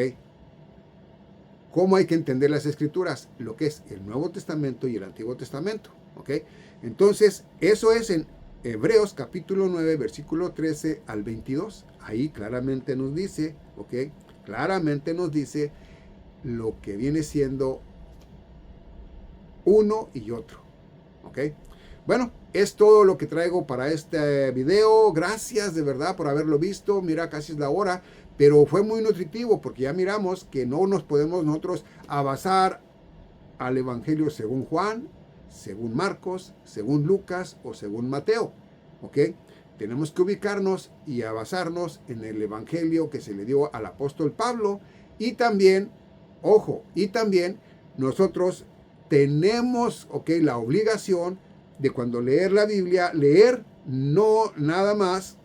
cómo hay que entender las Escrituras, lo que es el Nuevo Testamento y el Antiguo Testamento, ¿ok? Entonces, eso es en Hebreos capítulo 9, versículo 13 al 22. Ahí claramente nos dice, ¿ok?, claramente nos dice lo que viene siendo uno y otro, ¿ok? Bueno, es todo lo que traigo para este video. Gracias de verdad por haberlo visto. Mira, casi es la hora, pero fue muy nutritivo porque ya miramos que no nos podemos nosotros basar al Evangelio según Juan, según Marcos, según Lucas o según Mateo, ¿ok? Tenemos que ubicarnos y basarnos en el Evangelio que se le dio al apóstol Pablo, y también, ojo, y también nosotros tenemos, ¿ok?, la obligación de cuando leer la Biblia, leer no nada más,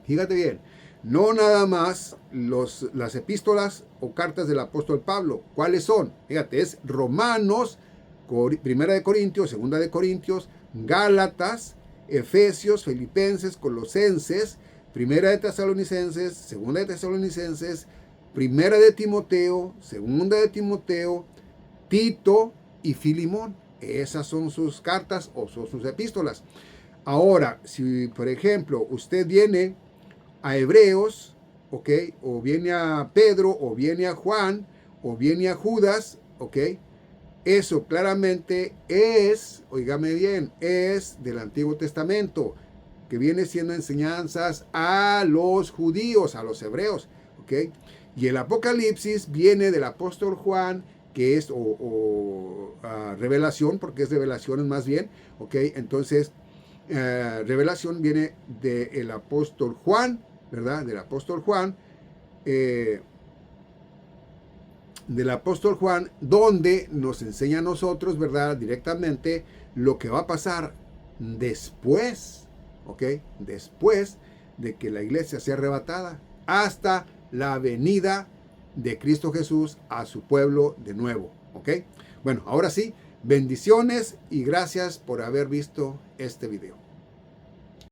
fíjate bien, no nada más las epístolas o cartas del apóstol Pablo. ¿Cuáles son? Fíjate, es Romanos, Primera de Corintios, Segunda de Corintios, Gálatas, Efesios, Filipenses, Colosenses, Primera de Tesalonicenses, Segunda de Tesalonicenses, Primera de Timoteo, Segunda de Timoteo, Tito y Filimón. Esas son sus cartas o son sus epístolas. Ahora, si por ejemplo usted viene a Hebreos, ¿ok?, o viene a Pedro, o viene a Juan, o viene a Judas, ¿ok?, eso claramente es, óigame bien, es del Antiguo Testamento, que viene siendo enseñanzas a los judíos, a los hebreos, ¿ok? Y el Apocalipsis viene del apóstol Juan, que es revelación, porque es revelaciones más bien, ¿ok? Entonces, revelación viene del apóstol Juan, ¿verdad? Del apóstol Juan, donde nos enseña a nosotros, ¿verdad?, directamente lo que va a pasar después, ¿ok?, después de que la iglesia sea arrebatada, hasta la venida de Cristo Jesús a su pueblo de nuevo, ¿ok? Bueno, ahora sí, bendiciones y gracias por haber visto este video.